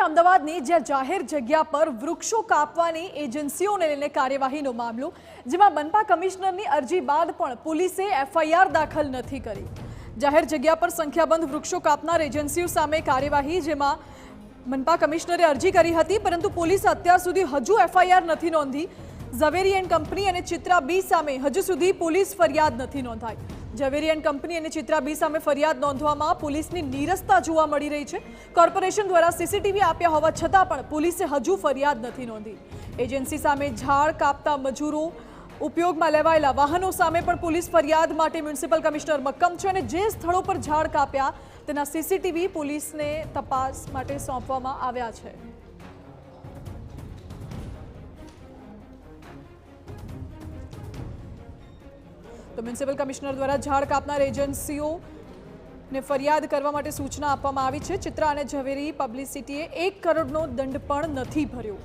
અમદાવાદની જ્યાં જાહેર જગ્યા પર વૃક્ષો કાપવાની એજન્સીઓને લઈને કાર્યવાહીનો મામલો, જેમાં મનપા કમિશનરની અરજી બાદ પણ પોલીસે એફઆઈઆર દાખલ નથી કરી। જાહેર જગ્યા પર સંખ્યાબંધ વૃક્ષો કાપનાર એજન્સીઓ સામે કાર્યવાહી, જેમાં મનપા કમિશનરે અરજી કરી હતી, પરંતુ પોલીસે અત્યાર સુધી હજુ એફઆઈઆર નથી નોંધી। ઝવેરી એન્ડ કંપની અને ચિત્રા બી સામે હજુ સુધી પોલીસ ફરિયાદ નથી નોંધાઈ। ઝવેરી એન્ડ કંપની અને ચિત્રા બી સામે ફરિયાદ નોંધવામાં પોલીસની નીરસતા જોવા મળી રહી છે। કોર્પોરેશન દ્વારા સીસીટીવી આપ્યા હોવા છતાં પણ પોલીસે હજુ ફરિયાદ નથી નોંધી। એજન્સી સામે ઝાડ કાપતા મજૂરો, ઉપયોગમાં લેવાયેલા વાહનો સામે પણ પોલીસ ફરિયાદ માટે મ્યુનિસિપલ કમિશનર મક્કમ છે અને જે સ્થળો પર ઝાડ કાપ્યા તેના સીસીટીવી પોલીસને તપાસ માટે સોંપવામાં આવ્યા છે। તો મ્યુનિસિપલ કમિશનર દ્વારા ઝાડ કાપનાર એજન્સીઓને ફરિયાદ કરવા માટે સૂચના આપવામાં આવી છે। ચિત્રા અને ઝવેરી પબ્લિસિટીએ 1 કરોડનો દંડ પણ નથી ભર્યો।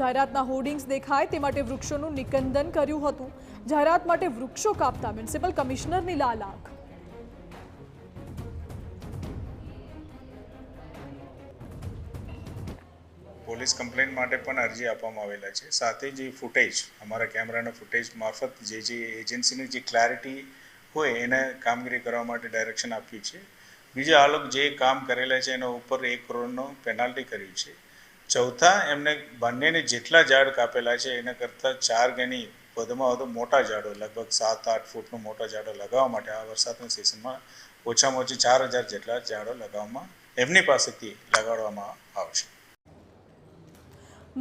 જાહેરાતના હોર્ડિંગ્સ દેખાય તે માટે વૃક્ષોનું નિકંદન કર્યું હતું। જાહેરાત માટે વૃક્ષો કાપતા મ્યુનિસિપલ કમિશનરની લાલાક। પોલીસ કમ્પ્લેન્ટ માટે પણ અરજી આપવામાં આવેલા છે। સાથે જે ફૂટેજ, અમારા કેમેરાના ફૂટેજ મારફત જે એજન્સીની જે ક્લેરિટી હોય એને કામગીરી કરવા માટે ડાયરેક્શન આપ્યું છે। બીજા આ લોકો જે કામ કરેલા છે એના ઉપર 1 કરોડનો પેનાલ્ટી કર્યું છે। ચોથા, એમને બંનેને જેટલા ઝાડ કાપેલા છે એના કરતાં 4 ગણી વધુમાં વધુ મોટા ઝાડો, લગભગ 7-8 ફૂટનો મોટા ઝાડો લગાવવા માટે આ વરસાદના સિઝનમાં ઓછામાં ઓછી 4000 જેટલા ઝાડો એમની પાસેથી લગાડવામાં આવશે।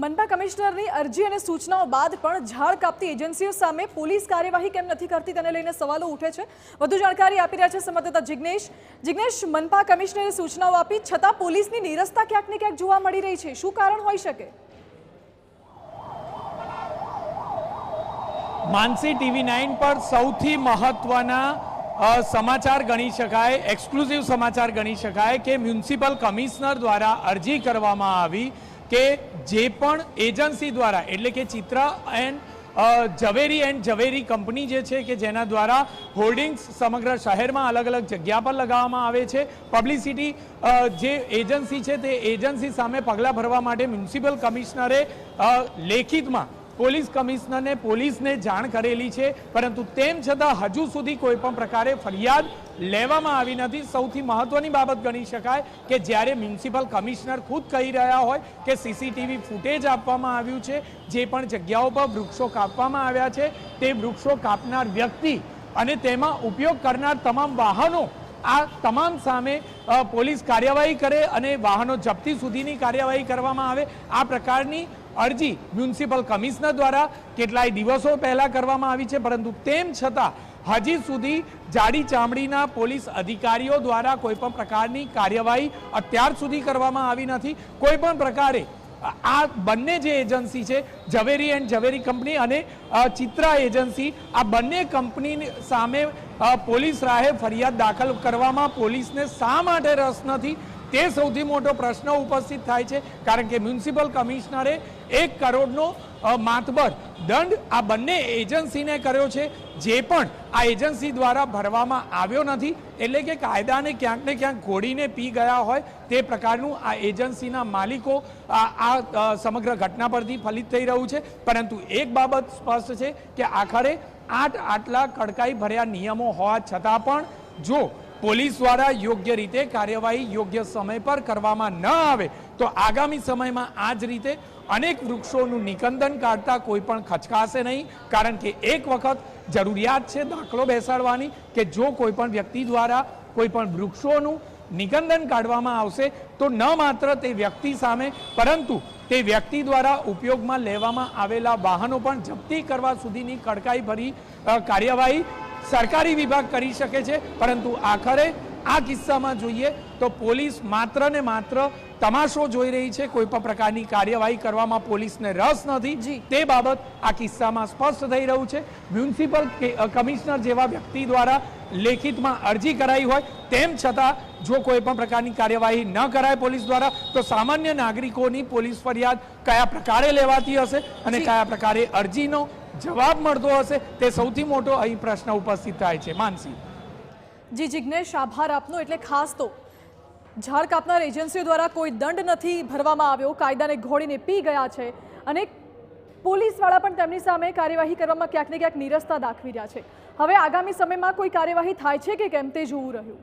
મનપા કમિશનરની અરજી અને સૂચનાઓ બાદ પણ ઝાડ કાપતી એજન્સીઓ સામે પોલીસ કાર્યવાહી કેમ નથી કરતી તેને લઈને સવાલો ઉઠે છે। વધુ જાણકારી આપી રહ્યા છે સંવાદદાતા જિગ્નેશ, મનપા કમિશનરે સૂચનાઓ આપી છતાં પોલીસની નીરસતા ક્યાંક ને ક્યાંક જોવા મળી રહી છે, શું કારણ હોઈ શકે? માનસી, TV9 પર સૌથી મહત્વના સમાચાર ગણી શકાય, એક્સક્લુઝિવ સમાચાર ગણી શકાય કે મ્યુનિસિપલ કમિશનર દ્વારા અરજી કરવામાં આવી કે જે પણ એજન્સી દ્વારા, એટલે કે ચિત્રા એન્ડ ઝવેરી કંપની જે છે કે જેના દ્વારા હોર્ડિંગ્સ સમગ્ર શહેરમાં અલગ અલગ જગ્યા પર લગાવવામાં આવે છે, પબ્લિસિટી જે એજન્સી છે તે એજન્સી સામે પગલાં ભરવા માટે મ્યુનિસિપલ કમિશનરે લેખિતમાં પોલીસ કમિશનરને પોલીસને જાણ કરેલી છે, પરંતુ તેમ છતાં હજુ સુધી કોઈ પણ પ્રકારે ફરિયાદ લેવામાં આવી નથી। સૌથી મહત્વની બાબત ગણી શકાય કે જ્યારે મ્યુનિસિપલ કમિશનર ખુદ કહી રહ્યા હોય કે સીસીટીવી ફૂટેજ આપવામાં આવ્યું છે, જે પણ જગ્યાઓ પર વૃક્ષો કાપવામાં આવ્યા છે તે વૃક્ષો કાપનાર વ્યક્તિ અને તેમાં ઉપયોગ કરનાર તમામ વાહનો, આ તમામ સામે પોલીસ કાર્યવાહી કરે અને વાહનો જપ્તી સુધીની કાર્યવાહી કરવામાં આવે, આ પ્રકારની અરજી મ્યુનિસિપલ કમિશનર દ્વારા કેટલાય દિવસો પહેલા કરવામાં આવી છે, પરંતુ તેમ છતાં હજી સુધી જાડી ચામડીના પોલીસ અધિકારીઓ દ્વારા કોઈ પણ પ્રકારની કાર્યવાહી અત્યાર સુધી કરવામાં આવી નથી। કોઈ પણ પ્રકારે આ બંને જે એજન્સી છે, ઝવેરી કંપની અને ચિત્રા એજન્સી, આ બંને કંપની સામે પોલીસ રાહે ફરિયાદ દાખલ કરવામાં પોલીસને શા માટે રસ નથી તે સૌથી મોટો પ્રશ્ન ઉપસ્થિત થાય છે। કારણ કે મ્યુનિસિપલ કમિશનરે 1 કરોડનો માતબર દંડ આ બંને એજન્સીને કર્યો છે, જે પણ આ એજન્સી દ્વારા ભરવામાં આવ્યો નથી, એટલે કે કાયદાને ક્યાંક ને ક્યાંક ઘોડીને પી ગયા હોય તે પ્રકારનું આ એજન્સીના માલિકો આ સમગ્ર ઘટના પરથી ફલિત થઈ રહ્યું છે। પરંતુ એક બાબત સ્પષ્ટ છે કે આખરે આટલા કડકાઈ ભર્યા નિયમો હોવા છતાં પણ જો પોલીસ દ્વારા યોગ્ય રીતે કાર્યવાહી યોગ્ય સમય પર કરવામાં ન આવે તો આગામી સમયમાં આ જ રીતે અનેક વૃક્ષોનું નિકંદન કાઢતા કોઈ પણ ખચકાશે નહીં। કારણ કે એક વખત જરૂરિયાત છે દાખલો બેસાડવાની કે જો કોઈ પણ વ્યક્તિ દ્વારા કોઈ પણ વૃક્ષોનું નિકંદન કાઢવામાં આવશે તો ન માત્ર તે વ્યક્તિ સામે, પરંતુ તે વ્યક્તિ દ્વારા ઉપયોગમાં લેવામાં આવેલા વાહનો પણ જપ્તી કરવા સુધીની કડકાઈ ભરી કાર્યવાહી સરકારી વિભાગ કરી શકે છે। પરંતુ આખરે આ કિસ્સામાં જોઈએ તો પોલીસ માત્ર ને માત્ર તમાશો જોઈ રહી છે, કોઈ પણ પ્રકારની કાર્યવાહી કરવામાં પોલીસને રસ નથી, તે બાબત આ કિસ્સામાં સ્પષ્ટ થઈ રહ્યું છે। મ્યુનિસિપલ કમિશનર જેવા વ્યક્તિ દ્વારા લેખિતમાં અરજી કરાઈ હોય તેમ છતાં જો કોઈ પણ પ્રકારની કાર્યવાહી ન કરાય પોલીસ દ્વારા તો સામાન્ય નાગરિકોની પોલીસ ફરિયાદ કયા પ્રકારે લેવાતી હશે અને કયા પ્રકારે અરજીનો જવાબ મળતો હશે તે સૌથી મોટો અહીં પ્રશ્ન ઉપસ્થિત થાય છે। માનસી, જી જિગ્નેશ, આભાર આપનો। એટલે ખાસ તો ઝાડ કાપનાર એજન્સીઓ દ્વારા કોઈ દંડ નથી ભરવામાં આવ્યો, કાયદાને ઘોડીને પી ગયા છે અને પોલીસવાળા પણ તેમની સામે કાર્યવાહી કરવામાં ક્યાંક ને ક્યાંક નીરસતા દાખવી રહ્યા છે. હવે આગામી સમયમાં કોઈ કાર્યવાહી થાય છે કે કેમ તે જોવું રહ્યું.